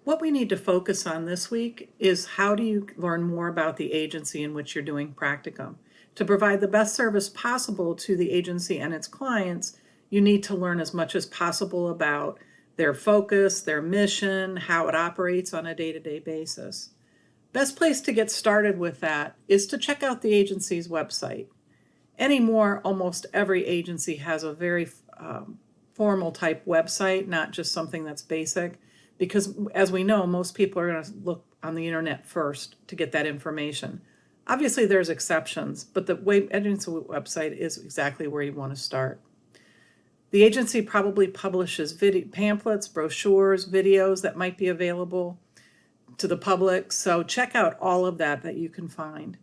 What we need to focus on this week is how do you learn more about the agency in which you're doing practicum. To provide the best service possible to the agency and its clients, you need to learn as much as possible about their focus, their mission, how it operates on a day-to-day basis. Best place to get started with that is to check out the agency's website. Anymore, almost every agency has a very formal type website, not just something that's basic, because as we know, most people are going to look on the internet first to get that information. Obviously, there's exceptions, but the agency website is exactly where you want to start. The agency probably publishes pamphlets, brochures, videos that might be available to the public, so check out all of that you can find.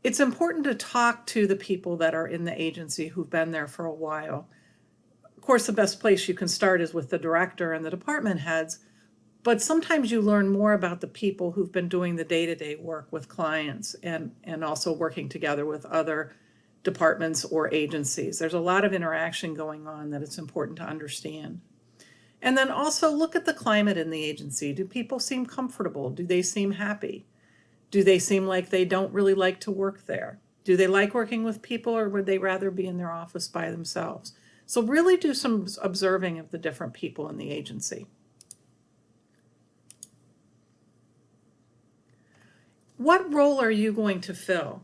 It's important to talk to the people that are in the agency who've been there for a while. Of course, the best place you can start is with the director and the department heads, but sometimes you learn more about the people who've been doing the day-to-day work with clients and also working together with other departments or agencies. There's a lot of interaction going on that it's important to understand. And then also look at the climate in the agency. Do people seem comfortable? Do they seem happy? Do they seem like they don't really like to work there? Do they like working with people, or would they rather be in their office by themselves? So really do some observing of the different people in the agency. What role are you going to fill?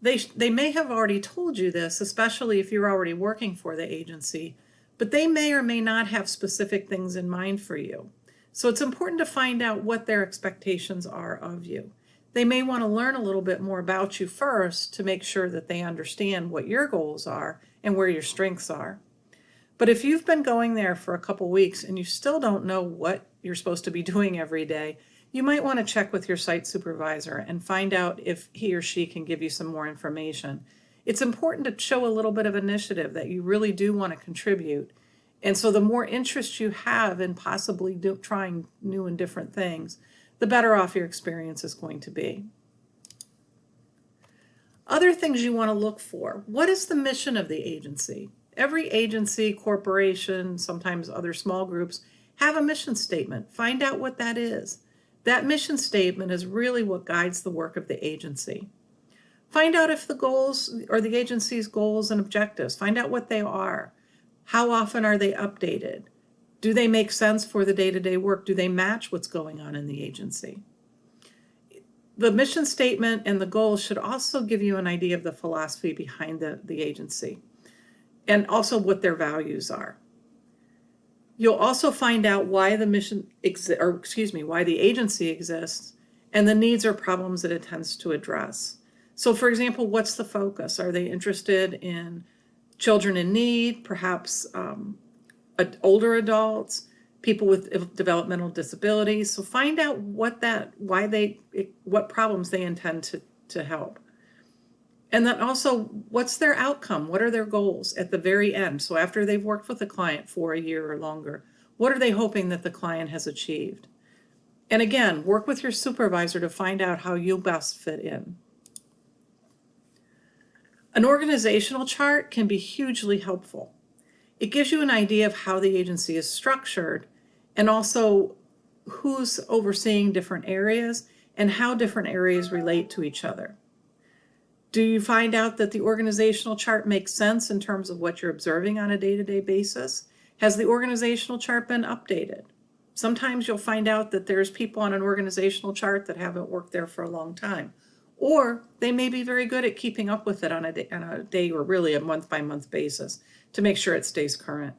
They may have already told you this, especially if you're already working for the agency, but they may or may not have specific things in mind for you. So it's important to find out what their expectations are of you. They may want to learn a little bit more about you first to make sure that they understand what your goals are and where your strengths are. But if you've been going there for a couple weeks and you still don't know what you're supposed to be doing every day, you might want to check with your site supervisor and find out if he or she can give you some more information. It's important to show a little bit of initiative that you really do want to contribute. And so the more interest you have in possibly trying new and different things, the better off your experience is going to be. Other things you want to look for. What is the mission of the agency? Every agency, corporation, sometimes other small groups have a mission statement. Find out what that is. That mission statement is really what guides the work of the agency. Find out if the goals or the agency's goals and objectives, find out what they are. How often are they updated? Do they make sense for the day-to-day work? Do they match what's going on in the agency? The mission statement and the goals should also give you an idea of the philosophy behind the agency and also what their values are. You'll also find out why the why the agency exists and the needs or problems that it tends to address. So for example, what's the focus? Are they interested in children in need, perhaps older adults, people with developmental disabilities? So find out what problems they intend to help. And then also, what's their outcome? What are their goals at the very end? So after they've worked with the client for a year or longer, what are they hoping that the client has achieved? And again, work with your supervisor to find out how you'll best fit in. An organizational chart can be hugely helpful. It gives you an idea of how the agency is structured and also who's overseeing different areas and how different areas relate to each other. Do you find out that the organizational chart makes sense in terms of what you're observing on a day-to-day basis? Has the organizational chart been updated? Sometimes you'll find out that there's people on an organizational chart that haven't worked there for a long time, or they may be very good at keeping up with it on a day or really a month-by-month basis to make sure it stays current.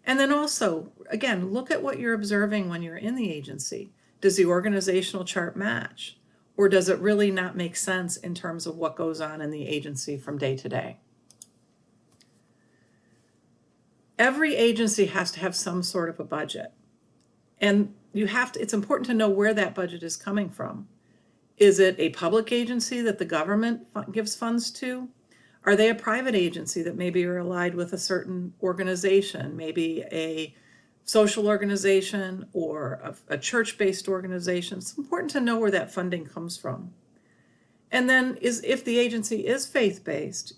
And then also, again, look at what you're observing when you're in the agency. Does the organizational chart match? Or does it really not make sense in terms of what goes on in the agency from day to day? Every agency has to have some sort of a budget. And it's important to know where that budget is coming from. Is it a public agency that the government gives funds to? Are they a private agency that maybe are allied with a certain organization, maybe a social organization or a church-based organization? It's important to know where that funding comes from. And then if the agency is faith-based,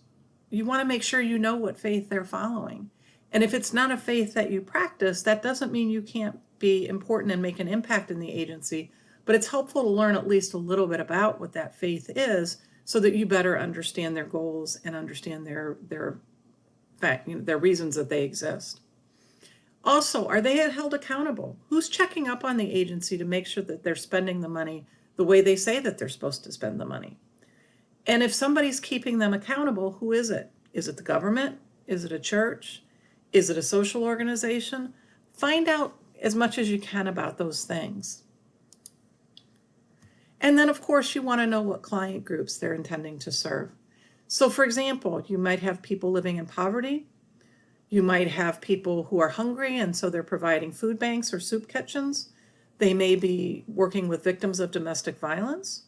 you want to make sure you know what faith they're following. And if it's not a faith that you practice, that doesn't mean you can't be important and make an impact in the agency, but it's helpful to learn at least a little bit about what that faith is so that you better understand their goals and understand their reasons that they exist. Also, are they held accountable? Who's checking up on the agency to make sure that they're spending the money the way they say that they're supposed to spend the money? And if somebody's keeping them accountable, who is it? Is it the government? Is it a church? Is it a social organization? Find out as much as you can about those things. And then, of course, you want to know what client groups they're intending to serve. So, for example, you might have people living in poverty. You might have people who are hungry, and so they're providing food banks or soup kitchens. They may be working with victims of domestic violence,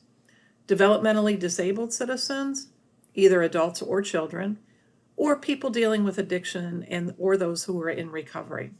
developmentally disabled citizens, either adults or children, or people dealing with addiction or those who are in recovery.